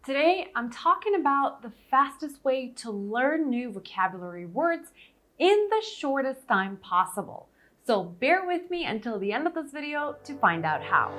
Today, I'm talking about the fastest way to learn new vocabulary words in the shortest time possible. So bear with me until the end of this video to find out how.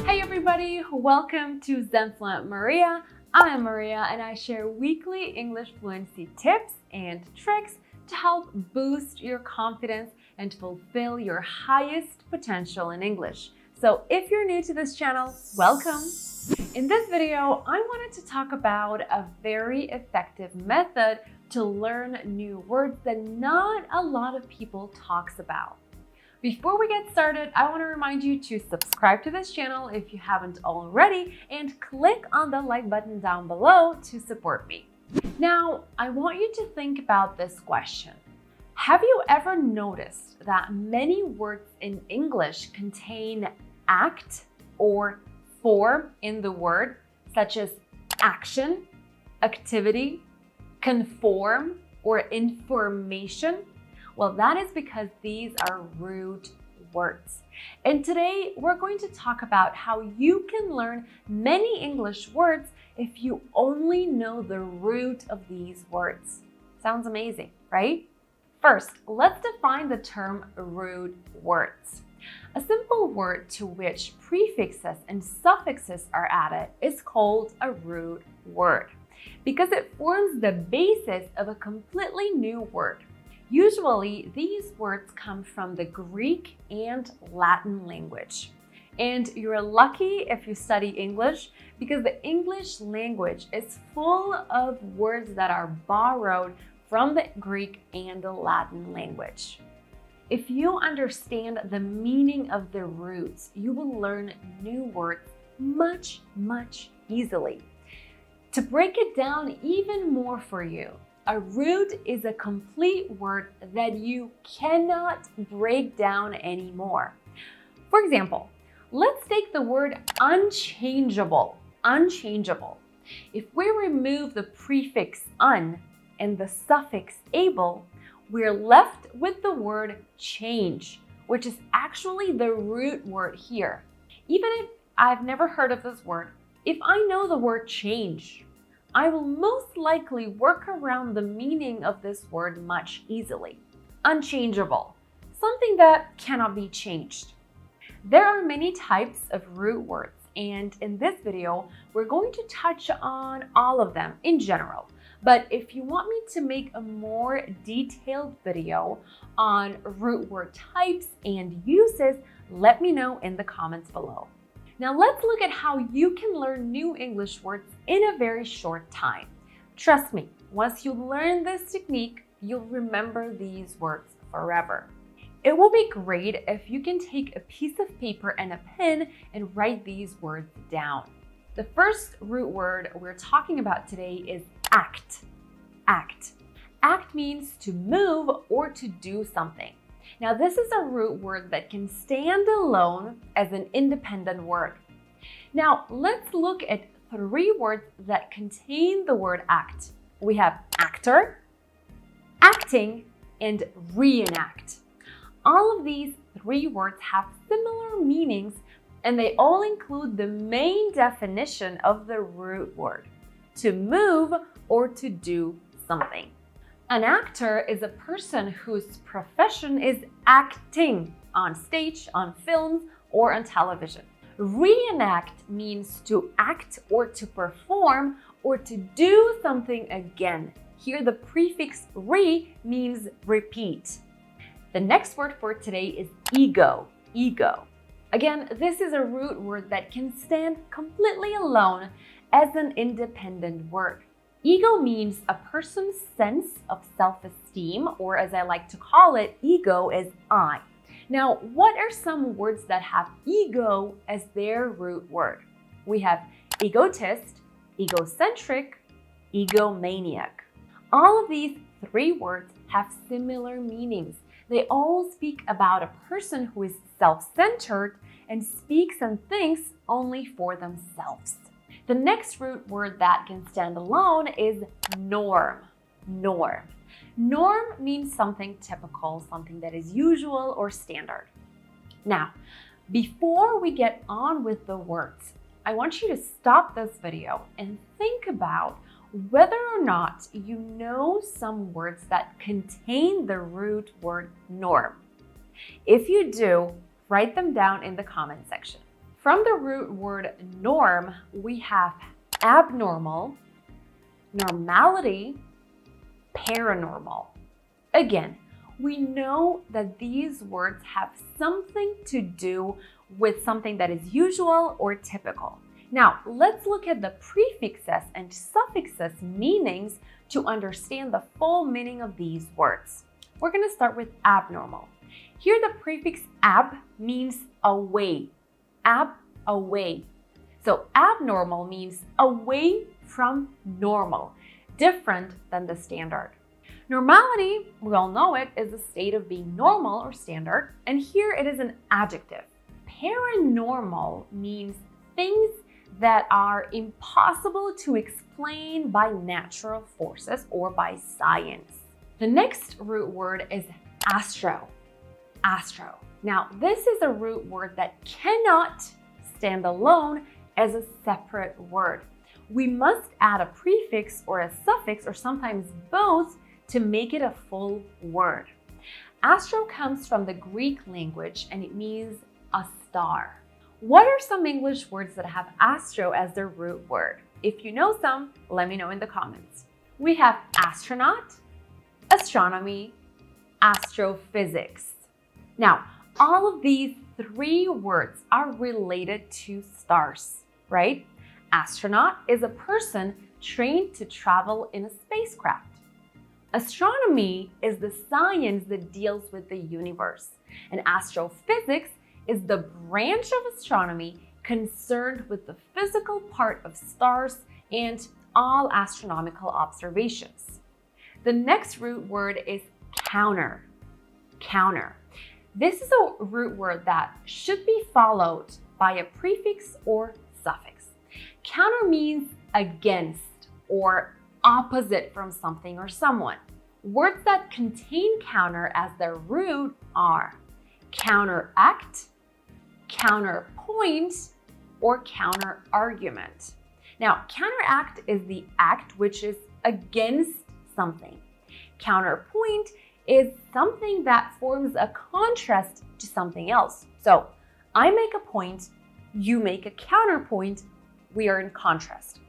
Hey everybody, welcome to Zenfluent Maria. I'm Maria and I share weekly English fluency tips and tricks to help boost your confidence and fulfill your highest potential in English. So if you're new to this channel, welcome. In this video, I wanted to talk about a very effective method to learn new words that not a lot of people talks about. Before we get started, I want to remind you to subscribe to this channel if you haven't already and click on the like button down below to support me. Now, I want you to think about this question. Have you ever noticed that many words in English contain act or form in the word, such as action, activity, conform, or information? Well, that is because these are root words. And today we're going to talk about how you can learn many English words if you only know the root of these words. Sounds amazing, right? First, let's define the term root words. A simple word to which prefixes and suffixes are added is called a root word because it forms the basis of a completely new word. Usually, these words come from the Greek and Latin language. And you're lucky if you study English because the English language is full of words that are borrowed from the Greek and the Latin language. If you understand the meaning of the roots, you will learn new words much easily. To break it down even more for you, a root is a complete word that you cannot break down anymore. For example, let's take the word unchangeable. Unchangeable. If we remove the prefix un and the suffix able, we're left with the word change, which is actually the root word here. Even if I've never heard of this word, if I know the word change, I will most likely work around the meaning of this word much easily. Unchangeable, something that cannot be changed. There are many types of root words, and in this video, we're going to touch on all of them in general. But if you want me to make a more detailed video on root word types and uses, let me know in the comments below. Now let's look at how you can learn new English words in a very short time. Trust me, once you learn this technique, you'll remember these words forever. It will be great if you can take a piece of paper and a pen and write these words down. The first root word we're talking about today is act. Act. Act means to move or to do something. Now, this is a root word that can stand alone as an independent word. Now, let's look at three words that contain the word act. We have actor, acting, and reenact. All of these three words have similar meanings, and they all include the main definition of the root word: to move or to do something. An actor is a person whose profession is acting on stage, on films, or on television. Reenact means to act or to perform or to do something again. Here the prefix re means repeat. The next word for today is ego. Ego. Again, this is a root word that can stand completely alone as an independent word. Ego means a person's sense of self-esteem, or as I like to call it, ego is I. Now, what are some words that have ego as their root word? We have egotist, egocentric, egomaniac. All of these three words have similar meanings. They all speak about a person who is self-centered and speaks and thinks only for themselves. The next root word that can stand alone is norm. Norm. Norm means something typical, something that is usual or standard. Now, before we get on with the words, I want you to stop this video and think about whether or not you know some words that contain the root word norm. If you do, write them down in the comment section. From the root word norm, we have abnormal, normality, paranormal. Again, we know that these words have something to do with something that is usual or typical. Now, let's look at the prefixes and suffixes meanings to understand the full meaning of these words. We're going to start with abnormal. Here, the prefix ab means away. Ab, away. So abnormal means away from normal, different than the standard. Normality, we all know it, is a state of being normal or standard, and here it is an adjective. Paranormal means things that are impossible to explain by natural forces or by science. The next root word is ASTRO. ASTRO. Now, this is a root word that cannot stand alone as a separate word. We must add a prefix or a suffix or sometimes both to make it a full word. Astro comes from the Greek language and it means a star. What are some English words that have astro as their root word? If you know some, let me know in the comments. We have astronaut, astronomy, astrophysics. Now, all of these three words are related to stars, right? Astronaut is a person trained to travel in a spacecraft. Astronomy is the science that deals with the universe, and astrophysics is the branch of astronomy concerned with the physical part of stars and all astronomical observations. The next root word is counter. Counter. This is a root word that should be followed by a prefix or suffix. Counter means against or opposite from something or someone. Words that contain counter as their root are counteract, counterpoint, or counter-argument. Now, counteract is the act which is against something. Counterpoint is something that forms a contrast to something else. So, I make a point, you make a counterpoint, we are in contrast.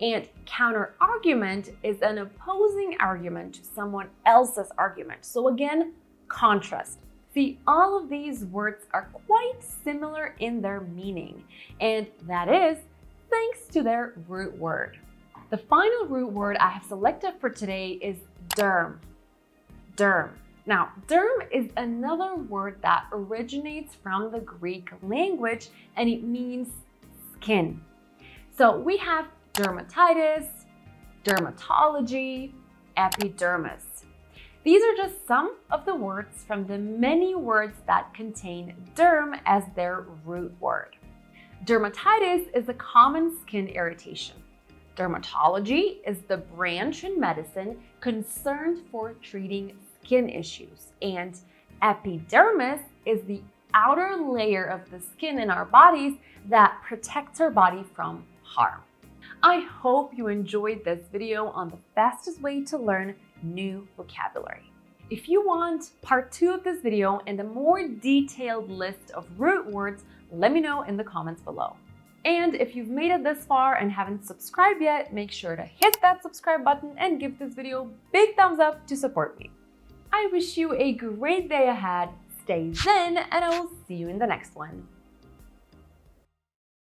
And counter-argument is an opposing argument to someone else's argument. So again, contrast. See, all of these words are quite similar in their meaning, and that is thanks to their root word. The final root word I have selected for today is DERM. DERM. Now, DERM is another word that originates from the Greek language, and it means skin. So we have dermatitis, dermatology, epidermis. These are just some of the words from the many words that contain derm as their root word. Dermatitis is a common skin irritation. Dermatology is the branch in medicine concerned for treating skin issues. And epidermis is the outer layer of the skin in our bodies that protects our body from harm. I hope you enjoyed this video on the fastest way to learn new vocabulary. If you want part 2 of this video and a more detailed list of root words, let me know in the comments below. And if you've made it this far and haven't subscribed yet, make sure to hit that subscribe button and give this video a big thumbs up to support me. I wish you a great day ahead, stay zen, and I will see you in the next one.